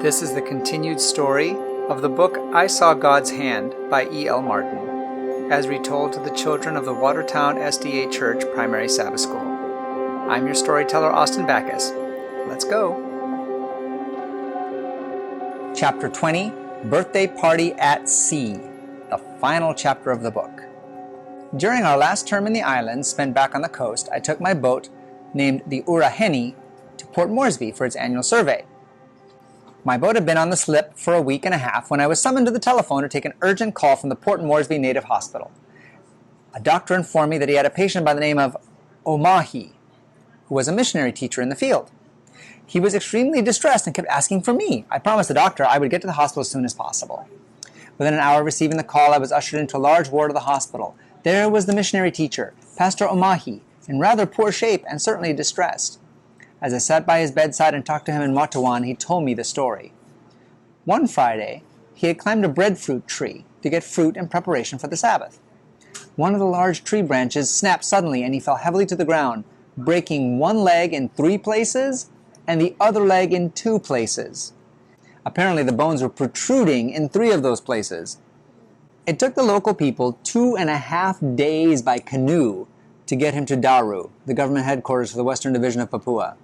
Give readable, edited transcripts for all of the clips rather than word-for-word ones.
This is the continued story of the book I Saw God's Hand by E.L. Martin, as retold to the children of the Watertown SDA Church Primary Sabbath School. I'm your storyteller, Austin Bacchus. Let's go. Chapter 20, Birthday Party at Sea, the final chapter of the book. During our last term in the islands spent back on the coast, I took my boat, named the Uraheni, to Port Moresby for its annual survey. My boat had been on the slip for a week and a half when I was summoned to the telephone to take an urgent call from the Port Moresby Native Hospital. A doctor informed me that he had a patient by the name of Omahi, who was a missionary teacher in the field. He was extremely distressed and kept asking for me. I promised the doctor I would get to the hospital as soon as possible. Within an hour of receiving the call, I was ushered into a large ward of the hospital. There was the missionary teacher, Pastor Omahi, in rather poor shape and certainly distressed. As I sat by his bedside and talked to him in Watertown, he told me the story. One Friday, he had climbed a breadfruit tree to get fruit in preparation for the Sabbath. One of the large tree branches snapped suddenly and he fell heavily to the ground, breaking one leg in 3 places and the other leg in 2 places. Apparently the bones were protruding in 3 of those places. It took the local people 2.5 days by canoe to get him to Daru, the government headquarters for the Western Division of Papua.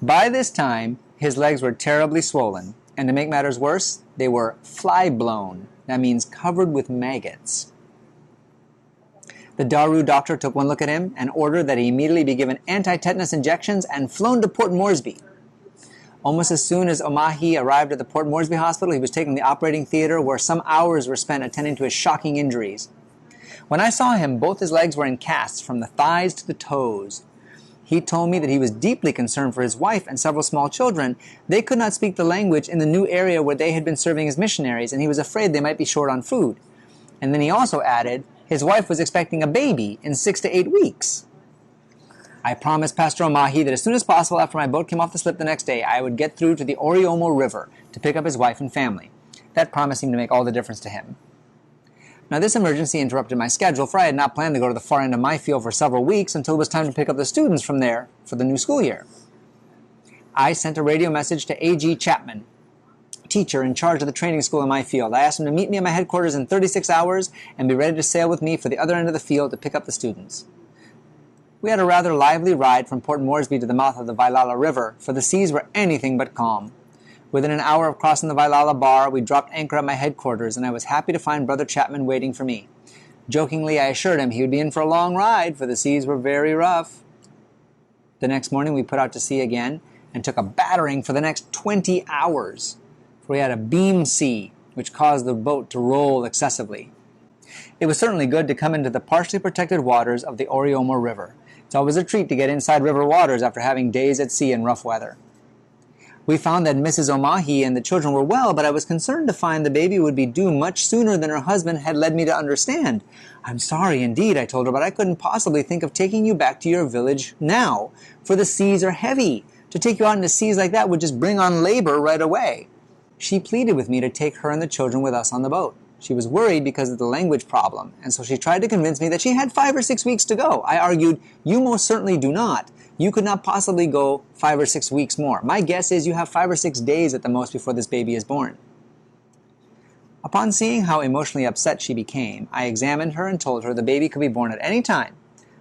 By this time, his legs were terribly swollen, and to make matters worse, they were fly-blown. That means covered with maggots. The Daru doctor took one look at him and ordered that he immediately be given anti-tetanus injections and flown to Port Moresby. Almost as soon as Omahi arrived at the Port Moresby hospital, he was taken to the operating theater where some hours were spent attending to his shocking injuries. When I saw him, both his legs were in casts from the thighs to the toes. He told me that he was deeply concerned for his wife and several small children. They could not speak the language in the new area where they had been serving as missionaries, and he was afraid they might be short on food. And then he also added, his wife was expecting a baby in 6 to 8 weeks. I promised Pastor Omahi that as soon as possible after my boat came off the slip the next day, I would get through to the Oriomo River to pick up his wife and family. That promise seemed to make all the difference to him. Now this emergency interrupted my schedule, for I had not planned to go to the far end of my field for several weeks until it was time to pick up the students from there for the new school year. I sent a radio message to A.G. Chapman, teacher in charge of the training school in my field. I asked him to meet me at my headquarters in 36 hours and be ready to sail with me for the other end of the field to pick up the students. We had a rather lively ride from Port Moresby to the mouth of the Vailala River, for the seas were anything but calm. Within an hour of crossing the Vailala bar, we dropped anchor at my headquarters, and I was happy to find Brother Chapman waiting for me. Jokingly, I assured him he would be in for a long ride, for the seas were very rough. The next morning, we put out to sea again, and took a battering for the next 20 hours, for we had a beam sea, which caused the boat to roll excessively. It was certainly good to come into the partially protected waters of the Oriomo River. It's always a treat to get inside river waters after having days at sea in rough weather. We found that Mrs. Omahi and the children were well, but I was concerned to find the baby would be due much sooner than her husband had led me to understand. I'm sorry indeed, I told her, but I couldn't possibly think of taking you back to your village now, for the seas are heavy. To take you out into seas like that would just bring on labor right away. She pleaded with me to take her and the children with us on the boat. She was worried because of the language problem, and so she tried to convince me that she had 5 or 6 weeks to go. I argued, you most certainly do not. You could not possibly go 5 or 6 weeks more. My guess is you have 5 or 6 days at the most before this baby is born. Upon seeing how emotionally upset she became, I examined her and told her the baby could be born at any time,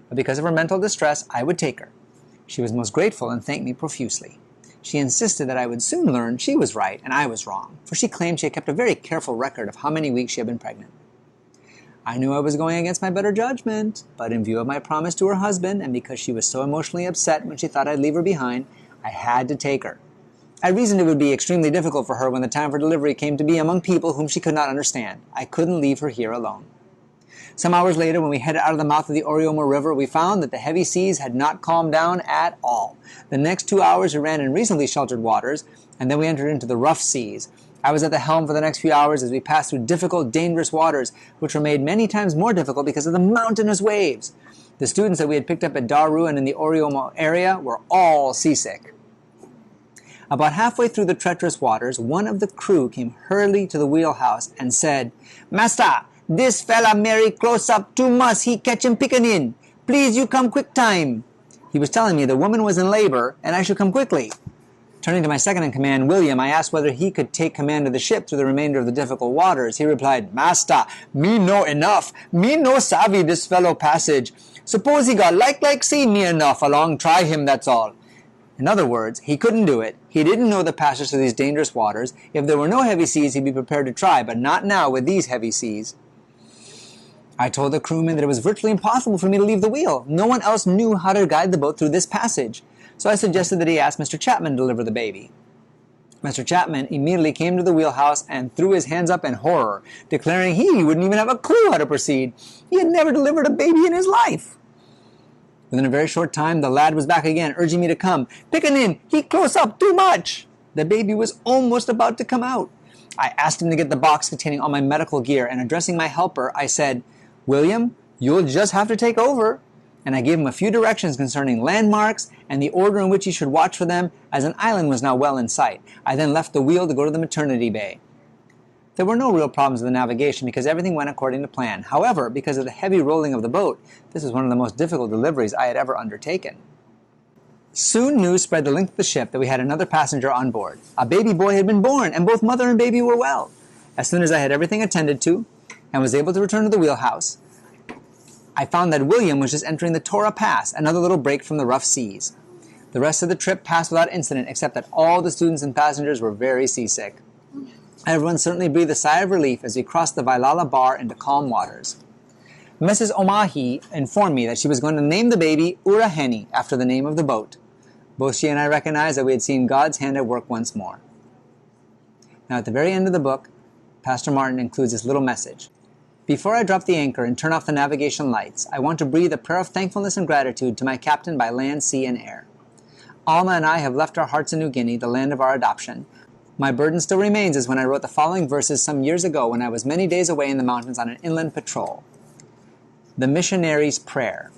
but because of her mental distress, I would take her. She was most grateful and thanked me profusely. She insisted that I would soon learn she was right and I was wrong, for she claimed she had kept a very careful record of how many weeks she had been pregnant. I knew I was going against my better judgment, but in view of my promise to her husband, and because she was so emotionally upset when she thought I'd leave her behind, I had to take her. I reasoned it would be extremely difficult for her when the time for delivery came to be among people whom she could not understand. I couldn't leave her here alone. Some hours later, when we headed out of the mouth of the Oriomo River, we found that the heavy seas had not calmed down at all. The next 2 hours we ran in reasonably sheltered waters, and then we entered into the rough seas. I was at the helm for the next few hours as we passed through difficult, dangerous waters, which were made many times more difficult because of the mountainous waves. The students that we had picked up at Daru and in the Oriomo area were all seasick. About halfway through the treacherous waters, one of the crew came hurriedly to the wheelhouse and said, "Master, this fella marry close up too much, he catch him pickanin. Please you come quick time." He was telling me the woman was in labor and I should come quickly. Turning to my second-in-command, William, I asked whether he could take command of the ship through the remainder of the difficult waters. He replied, "Master, me know enough. Me no savvy this fellow passage. Suppose he got like see me enough along try him, that's all." In other words, he couldn't do it. He didn't know the passage through these dangerous waters. If there were no heavy seas, he'd be prepared to try, but not now with these heavy seas. I told the crewman that it was virtually impossible for me to leave the wheel. No one else knew how to guide the boat through this passage. So I suggested that he ask Mr. Chapman to deliver the baby. Mr. Chapman immediately came to the wheelhouse and threw his hands up in horror, declaring he wouldn't even have a clue how to proceed. He had never delivered a baby in his life. Within a very short time, the lad was back again, urging me to come. "Pickanin, he close up too much." The baby was almost about to come out. I asked him to get the box containing all my medical gear, and addressing my helper, I said, "William, you'll just have to take over." And I gave him a few directions concerning landmarks and the order in which he should watch for them, as an island was now well in sight. I then left the wheel to go to the maternity bay. There were no real problems with the navigation because everything went according to plan. However, because of the heavy rolling of the boat, this was one of the most difficult deliveries I had ever undertaken. Soon news spread the length of the ship that we had another passenger on board. A baby boy had been born, and both mother and baby were well. As soon as I had everything attended to and was able to return to the wheelhouse, I found that William was just entering the Torah Pass, another little break from the rough seas. The rest of the trip passed without incident, except that all the students and passengers were very seasick. Everyone certainly breathed a sigh of relief as we crossed the Vailala Bar into calm waters. Mrs. Omahi informed me that she was going to name the baby Uraheni after the name of the boat. Both she and I recognized that we had seen God's hand at work once more. Now at the very end of the book, Pastor Martin includes this little message. Before I drop the anchor and turn off the navigation lights, I want to breathe a prayer of thankfulness and gratitude to my captain by land, sea, and air. Alma and I have left our hearts in New Guinea, the land of our adoption. My burden still remains as when I wrote the following verses some years ago when I was many days away in the mountains on an inland patrol. The Missionary's Prayer.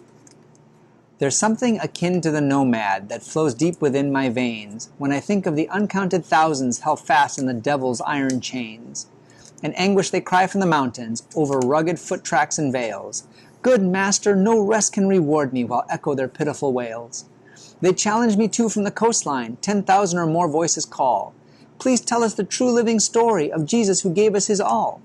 There's something akin to the nomad that flows deep within my veins when I think of the uncounted thousands held fast in the devil's iron chains. In anguish they cry from the mountains, over rugged foot tracks and vales. "Good Master, no rest can reward me," while echo their pitiful wails. They challenge me too from the coastline, 10,000 or more voices call. "Please tell us the true living story of Jesus who gave us his all."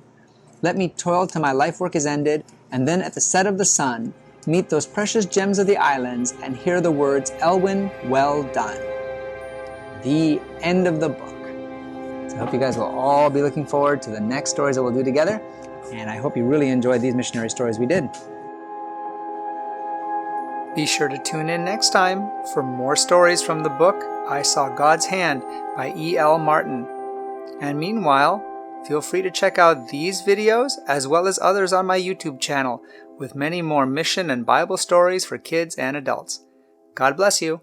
Let me toil till my life work is ended, and then at the set of the sun, meet those precious gems of the islands and hear the words, "Elwin, well done." The end of the book. I hope you guys will all be looking forward to the next stories that we'll do together, and I hope you really enjoyed these missionary stories we did. Be sure to tune in next time for more stories from the book I Saw God's Hand by E.L. Martin. And meanwhile, feel free to check out these videos as well as others on my YouTube channel with many more mission and Bible stories for kids and adults. God bless you.